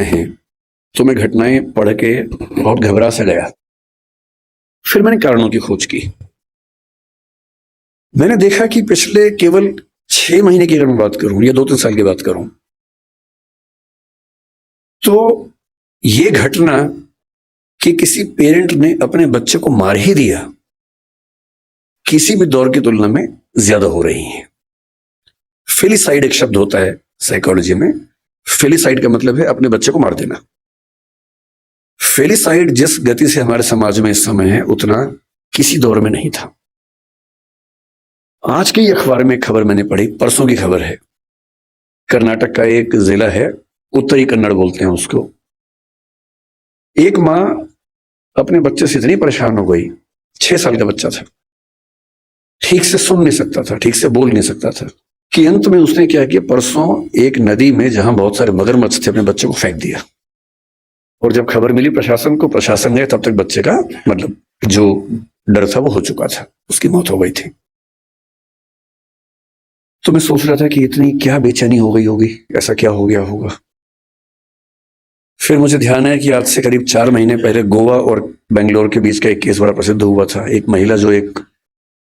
हैं तो मैं घटनाएं पढ़ के बहुत घबरा सा गया। फिर मैंने कारणों की खोज की। मैंने देखा कि पिछले केवल 6 महीने की अगर मैं बात करूं या 2-3 साल की बात करूं तो ये घटना कि किसी पेरेंट ने अपने बच्चे को मार ही दिया किसी भी दौर की तुलना में ज्यादा हो रही है। फिलिसाइड एक शब्द होता है साइकोलॉजी में। फिलिसाइड का मतलब है अपने बच्चे को मार देना। फेलिसाइड जिस गति से हमारे समाज में इस समय है उतना किसी दौर में नहीं था। आज के ही अखबार में एक खबर मैंने पढ़ी, परसों की खबर है। कर्नाटक का एक जिला है, उत्तरी कन्नड़ बोलते हैं उसको। एक मां अपने बच्चे से इतनी परेशान हो गई, 6 साल का बच्चा था, ठीक से सुन नहीं सकता था, ठीक से बोल नहीं सकता था, कि अंत में उसने क्या किया, परसों एक नदी में जहां बहुत सारे मगरमच्छ थे अपने बच्चे को फेंक दिया। और जब खबर मिली प्रशासन को, प्रशासन गए, तब तक बच्चे का मतलब जो डर था वो हो चुका था, उसकी मौत हो गई थी। तो मैं सोच रहा था कि इतनी क्या बेचैनी हो गई होगी, ऐसा क्या हो गया होगा। फिर मुझे ध्यान है कि आज से करीब 4 महीने पहले गोवा और बेंगलोर के बीच का एक केस बड़ा प्रसिद्ध हुआ था। एक महिला जो एक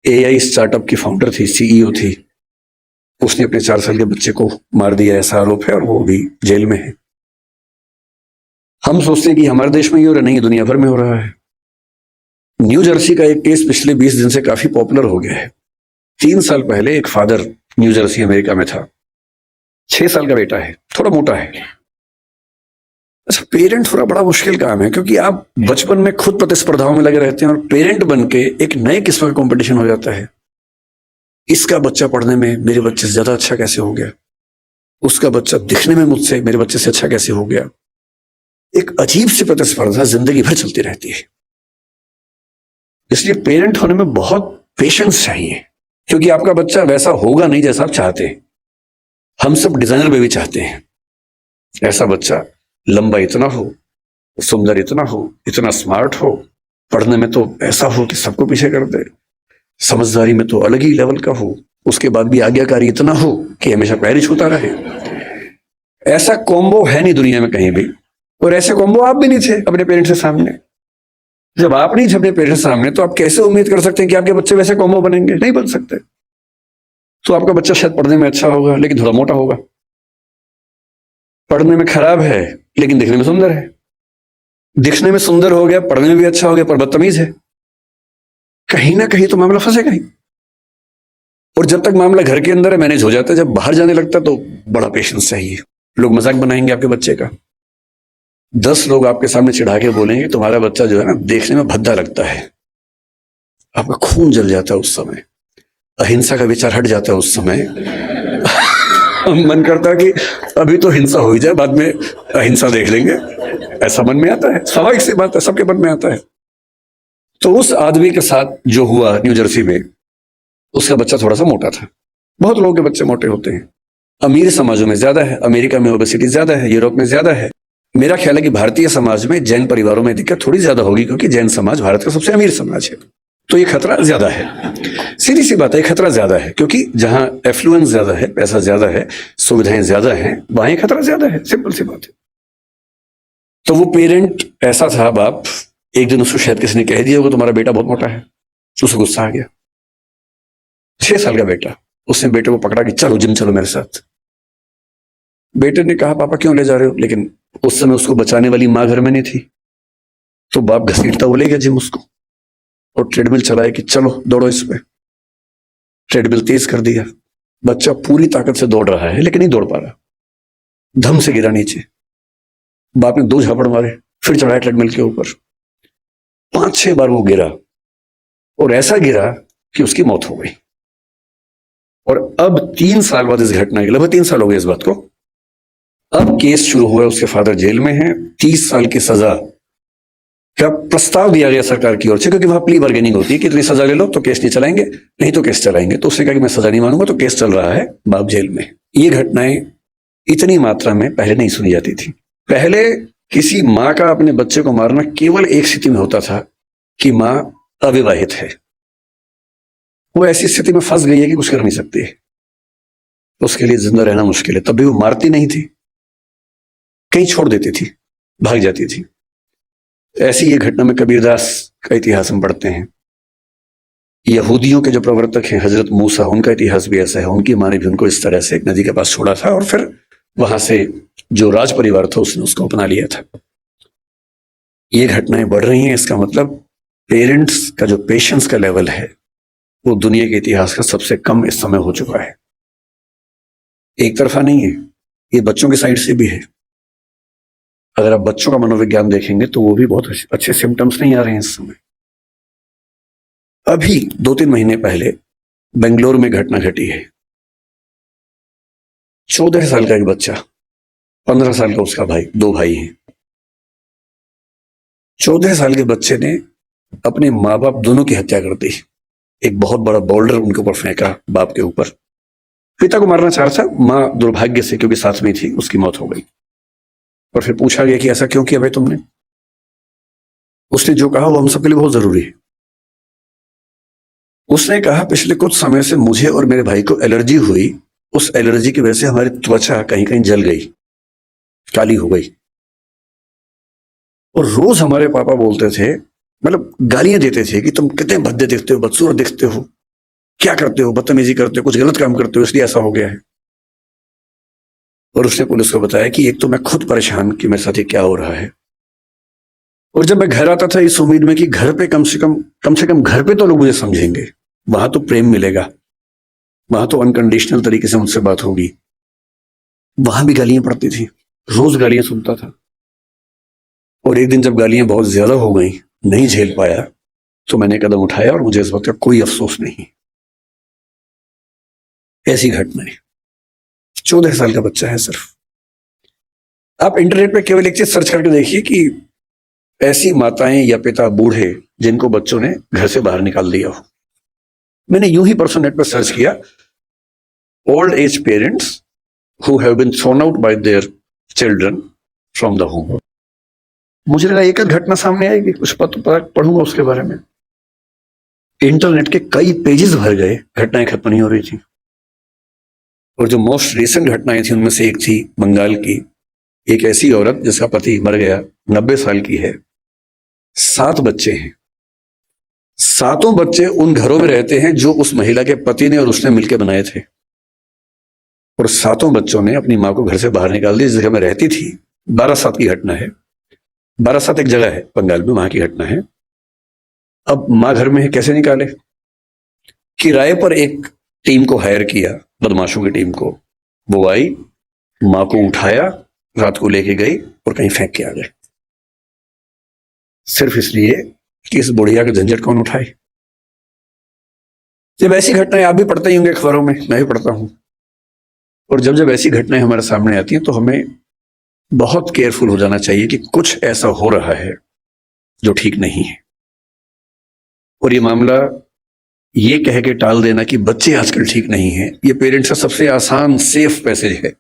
एआई स्टार्टअप की फाउंडर थी, सीईओ थी, उसने अपने 4 साल के बच्चे को मार दिया, ऐसा आरोप है, और वो भी जेल में है। हम सोचते हैं कि हमारे देश में ही हो रहा, नहीं, दुनिया भर में हो रहा है। न्यू जर्सी का एक केस पिछले 20 दिन से काफी पॉपुलर हो गया है। 3 साल पहले एक फादर न्यू जर्सी अमेरिका में था, 6 साल का बेटा है, थोड़ा मोटा है। अच्छा, पेरेंट थोड़ा बड़ा मुश्किल काम है, क्योंकि आप बचपन में खुद प्रतिस्पर्धाओं में लगे रहते हैं और पेरेंट बन के एक नए किस्म का कंपटीशन हो जाता है। इसका बच्चा पढ़ने में मेरे बच्चे से ज्यादा अच्छा कैसे हो गया, उसका बच्चा दिखने में मुझसे मेरे बच्चे से अच्छा कैसे हो गया। एक अजीब सी प्रतिस्पर्धा जिंदगी भर चलती रहती है। इसलिए पेरेंट होने में बहुत पेशेंस चाहिए, क्योंकि आपका बच्चा वैसा होगा नहीं जैसा आप चाहते हैं। हम सब डिजाइनर बेबी चाहते हैं, ऐसा बच्चा लंबा इतना हो, सुंदर इतना हो, इतना स्मार्ट हो, पढ़ने में तो ऐसा हो कि सबको पीछे कर दे, समझदारी में तो अलग ही लेवल का हो, उसके बाद भी आज्ञाकारी इतना हो कि हमेशा पैर ही छूता रहे। ऐसा कॉम्बो है नहीं दुनिया में कहीं भी, और ऐसे कॉम्बो आप भी नहीं थे अपने पेरेंट्स के सामने। जब आप नहीं थे अपने पेरेंट्स के सामने, तो आप कैसे उम्मीद कर सकते हैं कि आपके बच्चे वैसे कॉम्बो बनेंगे? नहीं बन सकते। तो आपका बच्चा शायद पढ़ने में अच्छा होगा लेकिन थोड़ा मोटा होगा, पढ़ने में खराब है लेकिन दिखने में सुंदर है, दिखने में सुंदर हो गया, पढ़ने में भी अच्छा हो गया, पर बदतमीज है। कहीं ना कहीं तो मामला फंसेगा ही। और जब तक मामला घर के अंदर है मैनेज हो जाता है, जब बाहर जाने लगता है तो बड़ा पेशेंस चाहिए। लोग मजाक बनाएंगे आपके बच्चे का, 10 लोग आपके सामने चिढ़ा के बोलेंगे तुम्हारा बच्चा जो है ना देखने में भद्दा लगता है। आपका खून जल जाता है उस समय, अहिंसा का विचार हट जाता है उस समय। मन करता है कि अभी तो हिंसा हो ही जाए, बाद में अहिंसा देख लेंगे, ऐसा मन में आता है। स्वाभाविक सी बात है, सबके मन में आता है। तो उस आदमी के साथ जो हुआ न्यू जर्सी में, उसका बच्चा थोड़ा सा मोटा था। बहुत लोगों के बच्चे मोटे होते हैं। अमीर समाजों में ज्यादा है, अमेरिका में ओबेसिटी ज्यादा है, यूरोप में ज्यादा है। मेरा ख्याल है कि भारतीय समाज में जैन परिवारों में दिक्कत थोड़ी ज्यादा होगी, क्योंकि जैन समाज भारत का सबसे अमीर समाज है। तो ये खतरा ज्यादा है, सीधी सी बात है, खतरा ज्यादा है, क्योंकि जहां एफ्लुएंस ज्यादा है, पैसा ज्यादा है, सुविधाएं ज्यादा है, वहां खतरा ज्यादा है। सिंपल सी बात है। तो वो पेरेंट ऐसा था, बाप, एक दिन उसको शायद किसी ने कह दिया होगा तुम्हारा बेटा बहुत मोटा है, उसे गुस्सा आ गया। 6 साल का बेटा, उसने बेटे को पकड़ा कि चलो जिम चलो मेरे साथ। बेटे ने कहा पापा क्यों ले जा रहे हो, लेकिन उस समय उसको बचाने वाली मां घर में नहीं थी। तो बाप घसीटता वो ले गया जिम उसको, और ट्रेडमिल चलाया कि चलो दौड़ो इस पे। ट्रेडमिल तेज कर दिया, बच्चा पूरी ताकत से दौड़ रहा है लेकिन नहीं दौड़ पा रहा, धम से गिरा नीचे। बाप ने 2 झापड़ मारे, फिर चढ़ाया ट्रेडमिल के ऊपर। 5-6 बार वो गिरा, और ऐसा गिरा कि उसकी मौत हो गई। और अब 3 साल बाद इस घटना के, लगभग 3 साल हो गए इस बात को, अब केस शुरू हुआ है, उसके फादर जेल में हैं। 30 साल की सजा का प्रस्ताव दिया गया सरकार की ओर से, क्योंकि वहां प्ली बार्गेनिंग होती है कि इतनी सजा ले लो तो केस नहीं चलाएंगे, नहीं तो केस चलाएंगे। तो उसने कहा कि मैं सजा नहीं मानूंगा, तो केस चल रहा है, बाप जेल में। ये घटनाएं इतनी मात्रा में पहले नहीं सुनी जाती थी। पहले किसी माँ का अपने बच्चे को मारना केवल एक स्थिति में होता था कि माँ अविवाहित है, वो ऐसी स्थिति में फंस गई है कि कुछ कर नहीं सकती, उसके लिए जिंदा रहना मुश्किल है, तभी वो मारती नहीं थी। कहीं छोड़ देती थी, भाग जाती थी। ऐसी ये घटना में कबीरदास का इतिहास हम पढ़ते हैं। यहूदियों के जो प्रवर्तक हैं हजरत मूसा, उनका इतिहास भी ऐसा है। उनकी माँ ने भी उनको इस तरह से एक नदी के पास छोड़ा था और फिर वहां से जो राज परिवार था उसने उसको अपना लिया था। ये घटनाएं बढ़ रही हैं, इसका मतलब पेरेंट्स का जो पेशेंस का लेवल है वो दुनिया के इतिहास का सबसे कम इस समय हो चुका है। एक तरफा नहीं है, ये बच्चों की साइड से भी है। अगर आप बच्चों का मनोविज्ञान देखेंगे तो वो भी बहुत अच्छे सिम्टम्स नहीं आ रहे हैं इस समय। अभी 2-3 महीने पहले बेंगलोर में घटना घटी है। 14 साल का एक बच्चा, 15 साल का उसका भाई, 2 भाई हैं। 14 साल के बच्चे ने अपने माँ बाप दोनों की हत्या कर दी। एक बहुत बड़ा बोल्डर उनके ऊपर फेंका, बाप के ऊपर। पिता को मारना चाह रहा था, माँ दुर्भाग्य से क्योंकि साथ में थी उसकी मौत हो गई। और फिर पूछा गया कि ऐसा क्यों किया भाई तुमने? उसने जो कहा वो हम सबके लिए बहुत जरूरी है। उसने कहा पिछले कुछ समय से मुझे और मेरे भाई को एलर्जी हुई, उस एलर्जी की वजह से हमारी त्वचा कहीं कहीं जल गई, काली हो गई। और रोज हमारे पापा बोलते थे, मतलब गालियां देते थे कि तुम कितने भद्दे दिखते हो, बदसूरत दिखते हो, क्या करते हो, बदतमीजी करते हो, कुछ गलत काम करते हो, इसलिए ऐसा हो गया है। और उसने पुलिस को बताया कि एक तो मैं खुद परेशान कि मेरे साथ ये क्या हो रहा है, और जब मैं घर आता था इस उम्मीद में कि घर पे कम से कम घर पे तो लोग मुझे समझेंगे, वहां तो प्रेम मिलेगा, वहां तो अनकंडीशनल तरीके से उनसे बात होगी। वहां भी गालियां पड़ती थी, रोज गालियां सुनता था। और एक दिन जब गालियां बहुत ज्यादा हो गई, नहीं झेल पाया, तो मैंने कदम उठाया और मुझे इस बात का कोई अफसोस नहीं। ऐसी घटनाएं। 14 साल का बच्चा है सिर्फ। आप इंटरनेट पे केवल एक चीज सर्च करके देखिए कि ऐसी माताएं या पिता बूढ़े जिनको बच्चों ने घर से बाहर निकाल दिया हो। मैंने यूं ही परसों नेट पर सर्च किया, old age parents who have been thrown out by their children from the home. मुझे लगा एक घटना सामने आएगी, कुछ पढ़ूंगा उसके बारे में। इंटरनेट के कई पेजेस भर गए, घटनाएं खत्म नहीं हो रही थी। और जो मोस्ट रिसेंट घटनाएं थी उनमें से एक थी बंगाल की, एक ऐसी औरत जिसका पति मर गया, 90 साल की है, 7 बच्चे हैं। 7 बच्चे उन घरों में रहते हैं जो उस महिला के पति ने और उसने मिलकर बनाए थे। और 7 बच्चों ने अपनी मां को घर से बाहर निकाल दिया, जिस जगह में रहती थी। 12/7 की घटना है। 12/7 एक जगह है बंगाल में, वहां की घटना है। अब मां घर में है, कैसे निकाले? किराए पर एक टीम को हायर किया, बदमाशों की टीम को। वो आई, मां को उठाया, रात को लेके गई और कहीं फेंक के आ गए, सिर्फ इसलिए कि इस बुढ़िया का झंझट कौन उठाए। जब ऐसी घटनाएं आप भी पढ़ते ही होंगे अखबारों में, मैं भी पढ़ता हूं। और जब जब ऐसी घटनाएं हमारे सामने आती हैं तो हमें बहुत केयरफुल हो जाना चाहिए कि कुछ ऐसा हो रहा है जो ठीक नहीं है। और ये मामला ये कह के टाल देना कि बच्चे आजकल ठीक नहीं हैं, ये पेरेंट्स का सबसे आसान सेफ मैसेज है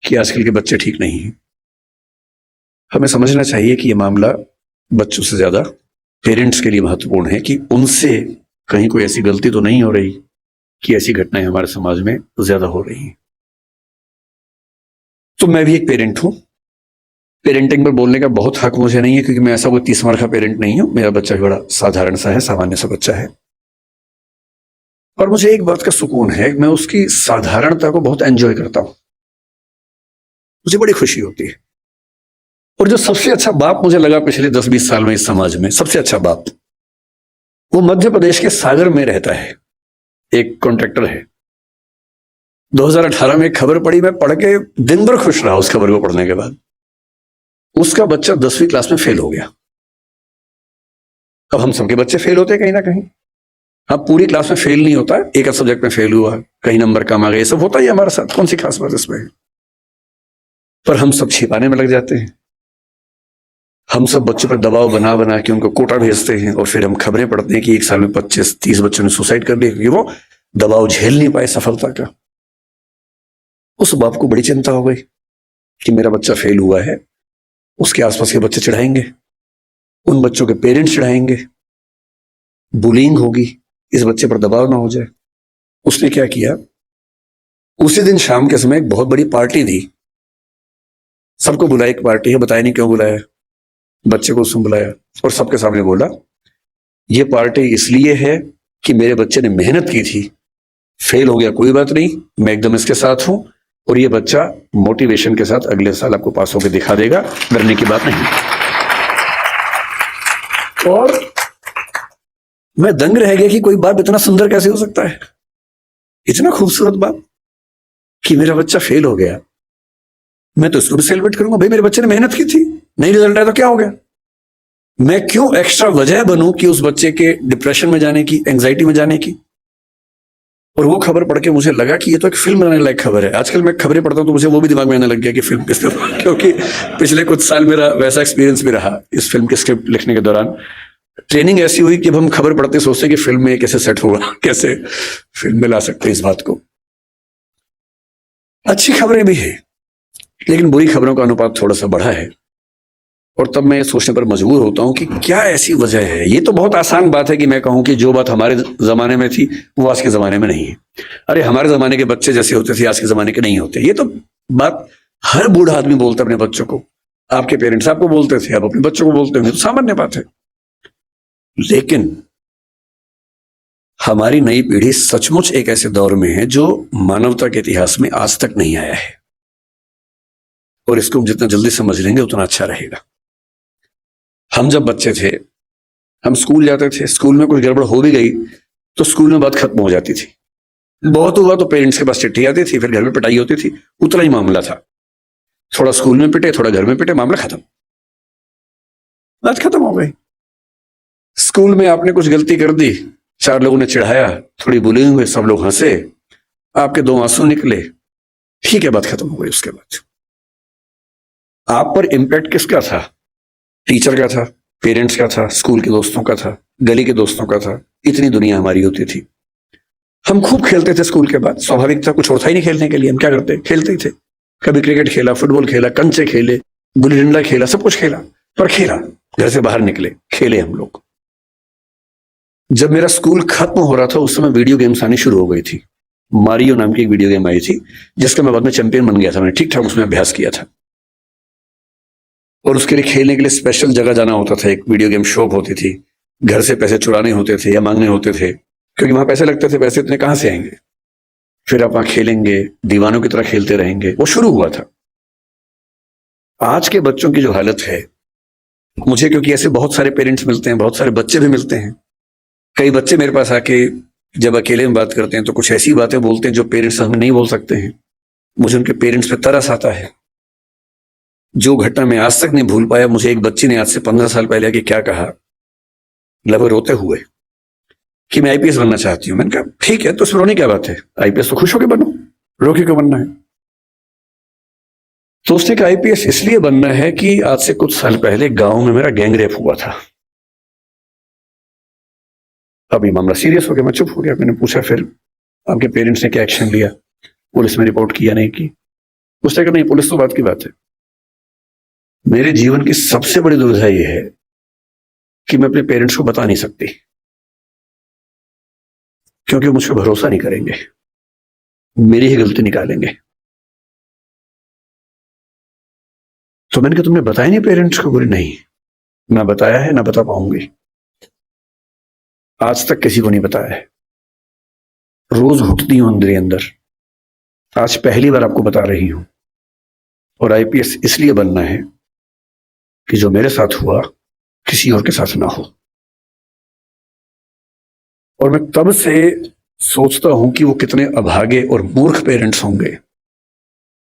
कि आजकल के बच्चे ठीक नहीं हैं। हमें समझना चाहिए कि ये मामला बच्चों से ज्यादा पेरेंट्स के लिए महत्वपूर्ण है कि उनसे कहीं कोई ऐसी गलती तो नहीं हो रही कि ऐसी घटनाएं हमारे समाज में ज्यादा हो रही हैं। तो मैं भी एक पेरेंट हूं। पेरेंटिंग पर बोलने का बहुत हक मुझे नहीं है क्योंकि मैं ऐसा कोई 30 मार का पेरेंट नहीं हूं। मेरा बच्चा भी बड़ा साधारण सा है, सामान्य सा बच्चा है। और मुझे एक बात का सुकून है, मैं उसकी साधारणता को बहुत एंजॉय करता हूं, मुझे बड़ी खुशी होती है। और जो सबसे अच्छा बाप मुझे लगा पिछले 10-20 साल में इस समाज में, सबसे अच्छा बाप, वो मध्य प्रदेश के सागर में रहता है, एक कॉन्ट्रैक्टर है। 2018 में एक खबर पड़ी, मैं पढ़ के दिन भर खुश रहा उस खबर को पढ़ने के बाद। उसका बच्चा 10वीं क्लास में फेल हो गया। अब हम सबके बच्चे फेल होते हैं कहीं ना कहीं। हाँ, पूरी क्लास में फेल नहीं होता, एक सब्जेक्ट में फेल हुआ, कहीं नंबर कम आ गए, सब होता ही हमारे साथ, कौन सी खास बात इसमें। पर हम सब छिपाने में लग जाते हैं। हम सब बच्चों पर दबाव बना बना के उनको कोटा भेजते हैं और फिर हम खबरें पढ़ते हैं कि एक साल में 25-30 बच्चों ने सुसाइड कर लिया क्योंकि वो दबाव झेल नहीं पाए सफलता का। उस बाप को बड़ी चिंता हो गई कि मेरा बच्चा फेल हुआ है, उसके आसपास के बच्चे चिढ़ाएंगे, उन बच्चों के पेरेंट्स चिढ़ाएंगे, बुलिंग होगी, इस बच्चे पर दबाव ना हो जाए। उसने क्या किया, उसी दिन शाम के समय एक बहुत बड़ी पार्टी दी, सबको बुलाया, एक पार्टी है, बताया नहीं क्यों बुलाया, बच्चे को उसने बुलाया और सबके सामने बोला ये पार्टी इसलिए है कि मेरे बच्चे ने मेहनत की थी, फेल हो गया कोई बात नहीं, मैं एकदम इसके साथ हूं और ये बच्चा मोटिवेशन के साथ अगले साल आपको पास होकर दिखा देगा, डरने की बात नहीं। और मैं दंग रह गया कि कोई बाप इतना सुंदर कैसे हो सकता है, इतना खूबसूरत बाप कि मेरा बच्चा फेल हो गया, मैं तो इसको भी सेलिब्रेट करूंगा, भाई मेरे बच्चे ने मेहनत की थी, नहीं रिजल्ट आया तो क्या हो गया, मैं क्यों एक्स्ट्रा वजह बनूं कि उस बच्चे के डिप्रेशन में जाने की, एंजाइटी में जाने की। और वो खबर पढ़ के मुझे लगा कि ये तो एक फिल्म बनाने लायक खबर है। आजकल मैं खबरें पढ़ता हूं तो मुझे वो भी दिमाग में आने लग गया कि फिल्म किस तरह, क्योंकि पिछले कुछ साल मेरा वैसा एक्सपीरियंस भी रहा इस फिल्म की स्क्रिप्ट लिखने के दौरान। ट्रेनिंग ऐसी हुई कि जब हम खबर पढ़ते सोचते कि फिल्म में कैसे सेट होगा, कैसे फिल्म में ला सकते इस बात को। अच्छी खबरें भी है लेकिन बुरी खबरों का अनुपात थोड़ा सा बढ़ा है और तब मैं सोचने पर मजबूर होता हूं कि क्या ऐसी वजह है। ये तो बहुत आसान बात है कि मैं कहूं कि जो बात हमारे जमाने में थी वो आज के जमाने में नहीं है। अरे हमारे जमाने के बच्चे जैसे होते थे आज के जमाने के नहीं होते, ये तो बात हर बूढ़ा आदमी बोलता है अपने बच्चों को। आपके पेरेंट्स आपको बोलते थे, आप अपने बच्चों को बोलते होंगे, तो सामान्य बात है। लेकिन हमारी नई पीढ़ी सचमुच एक ऐसे दौर में है जो मानवता के इतिहास में आज तक नहीं आया है और इसको हम जितना जल्दी समझ लेंगे उतना अच्छा रहेगा। हम जब बच्चे थे हम स्कूल जाते थे, स्कूल में कुछ गड़बड़ हो भी गई तो स्कूल में बात खत्म हो जाती थी, बहुत हुआ तो पेरेंट्स के पास चिट्ठी आती थी, फिर घर में पिटाई होती थी, उतना ही मामला था। थोड़ा स्कूल में पिटे, थोड़ा घर में पिटे, मामला खत्म, बात खत्म हो गई। स्कूल में आपने कुछ गलती कर दी, चार लोगों ने चिढ़ाया, थोड़ी बुलिंग हुई, सब लोग हंसे, आपके दो आंसू निकले, ठीक है, बात खत्म हो गई। उसके बाद आप पर इंपैक्ट किसका था? टीचर का था, पेरेंट्स का था, स्कूल के दोस्तों का था, गली के दोस्तों का था, इतनी दुनिया हमारी होती थी। हम खूब खेलते थे स्कूल के बाद, स्वाभाविक था, कुछ और था ही नहीं खेलने के लिए। हम क्या करते? खेलते ही थे। कभी क्रिकेट खेला, फुटबॉल खेला, कंचे खेले, गुल्ली डंडा खेला, सब कुछ खेला, पर खेला, घर से बाहर निकले, खेले हम लोग। जब मेरा स्कूल खत्म हो रहा था उस समय वीडियो गेम्स आनी शुरू हो गई थी। मारियो नाम की एक वीडियो गेम आई थी जिसका मैं बाद में चैंपियन बन गया था। मैंने ठीक ठाक उसमें अभ्यास किया था और उसके लिए खेलने के लिए स्पेशल जगह जाना होता था। एक वीडियो गेम शॉप होती थी, घर से पैसे चुराने होते थे या मांगने होते थे, क्योंकि वहां पैसे लगते थे, पैसे इतने कहां से आएंगे। फिर आप वहां खेलेंगे, दीवानों की तरह खेलते रहेंगे, वो शुरू हुआ था। आज के बच्चों की जो हालत है, मुझे क्योंकि ऐसे बहुत सारे पेरेंट्स मिलते हैं, बहुत सारे बच्चे भी मिलते हैं, कई बच्चे मेरे पास आके जब अकेले में बात करते हैं तो कुछ ऐसी बातें बोलते हैं जो पेरेंट्स हमें नहीं बोल सकते हैं। मुझे उनके पेरेंट्स पे तरस आता है। जो घटना मैं आज तक नहीं भूल पाया, मुझे एक बच्ची ने आज से 15 साल पहले आके क्या कहा, लगभग रोते हुए, कि मैं आईपीएस बनना चाहती हूँ। मैंने कहा ठीक है, तो उसमें रोने क्या बात है, आईपीएस तो खुश होकर बनो, रो के क्यों बनना है? तो उसने कहा आईपीएस इसलिए बनना है कि आज से कुछ साल पहले गांव में मेरा गैंग रेप हुआ था। अभी मामला सीरियस हो गया, मैं चुप हो गया। मैंने पूछा फिर आपके पेरेंट्स ने क्या एक्शन लिया? पुलिस में रिपोर्ट किया? नहीं की। उसने कहा नहीं, पुलिस तो बात की बात है, मेरे जीवन की सबसे बड़ी दुविधा यह है कि मैं अपने पेरेंट्स को बता नहीं सकती क्योंकि वो मुझ पर भरोसा नहीं करेंगे, मेरी ही गलती निकालेंगे। तो मैंने कहा तुमने बताया नहीं पेरेंट्स को? बोले नहीं, ना बताया है, ना बता पाऊंगी, आज तक किसी को नहीं बताया है, रोज घुटती हूं अंदर ही अंदर, आज पहली बार आपको बता रही हूं। और आईपीएस इसलिए बनना है कि जो मेरे साथ हुआ किसी और के साथ ना हो। और मैं तब से सोचता हूं कि वो कितने अभागे और मूर्ख पेरेंट्स होंगे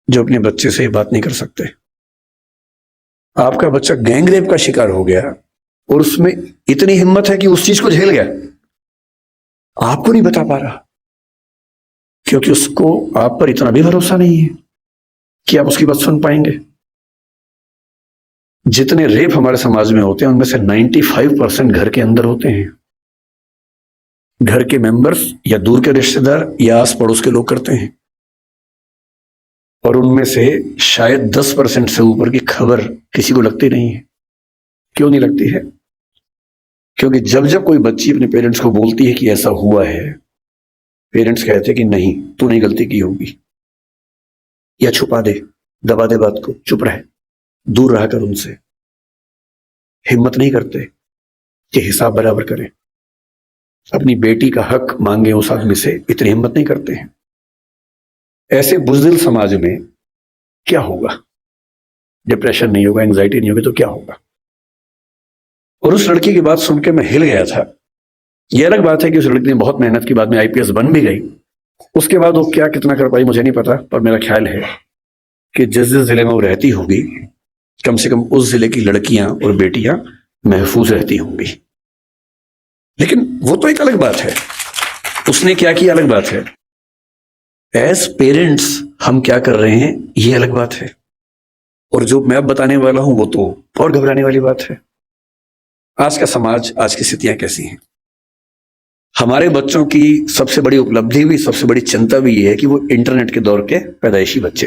जो अपने बच्चे से बात नहीं कर सकते। आपका बच्चा गैंग रेप का शिकार हो गया और उसमें इतनी हिम्मत है कि उस चीज को झेल गया, आपको नहीं बता पा रहा क्योंकि उसको आप पर इतना भी भरोसा नहीं है कि आप उसकी बात सुन पाएंगे। जितने रेप हमारे समाज में होते हैं उनमें से 95% घर के अंदर होते हैं, घर के मेंबर्स या दूर के रिश्तेदार या आस पड़ोस के लोग करते हैं। और उनमें से शायद 10% से ऊपर की खबर किसी को लगती नहीं है। क्यों नहीं लगती है? क्योंकि जब जब कोई बच्ची अपने पेरेंट्स को बोलती है कि ऐसा हुआ है, पेरेंट्स कहते हैं कि नहीं, तूने गलती की होगी, या छुपा दे, दबा दे बात को, चुप रहे। दूर रहा कर उनसे, हिम्मत नहीं करते कि हिसाब बराबर करें, अपनी बेटी का हक मांगे उस आदमी से, इतनी हिम्मत नहीं करते हैं। ऐसे बुज़दिल समाज में क्या होगा? डिप्रेशन नहीं होगा, एंजाइटी नहीं होगी तो क्या होगा? और उस लड़की की बात सुन के मैं हिल गया था। यह अलग बात है कि उस लड़की ने बहुत मेहनत की, बाद में आईपीएस बन भी गई। उसके बाद वो क्या कितना कर पाई मुझे नहीं पता, पर मेरा ख्याल है कि जिस जिस जिले में वो रहती होगी, कम से कम उस जिले की लड़कियां और बेटियां महफूज रहती होंगी। लेकिन वो तो एक अलग बात है, उसने क्या किया अलग बात है। एज पेरेंट्स हम क्या कर रहे हैं ये अलग बात है। और जो मैं अब बताने वाला हूं वो तो और घबराने वाली बात है। आज का समाज, आज की स्थितियां कैसी हैं? हमारे बच्चों की सबसे बड़ी उपलब्धि भी, सबसे बड़ी चिंता भी ये है कि वो इंटरनेट के दौर के पैदाइशी बच्चे हैं।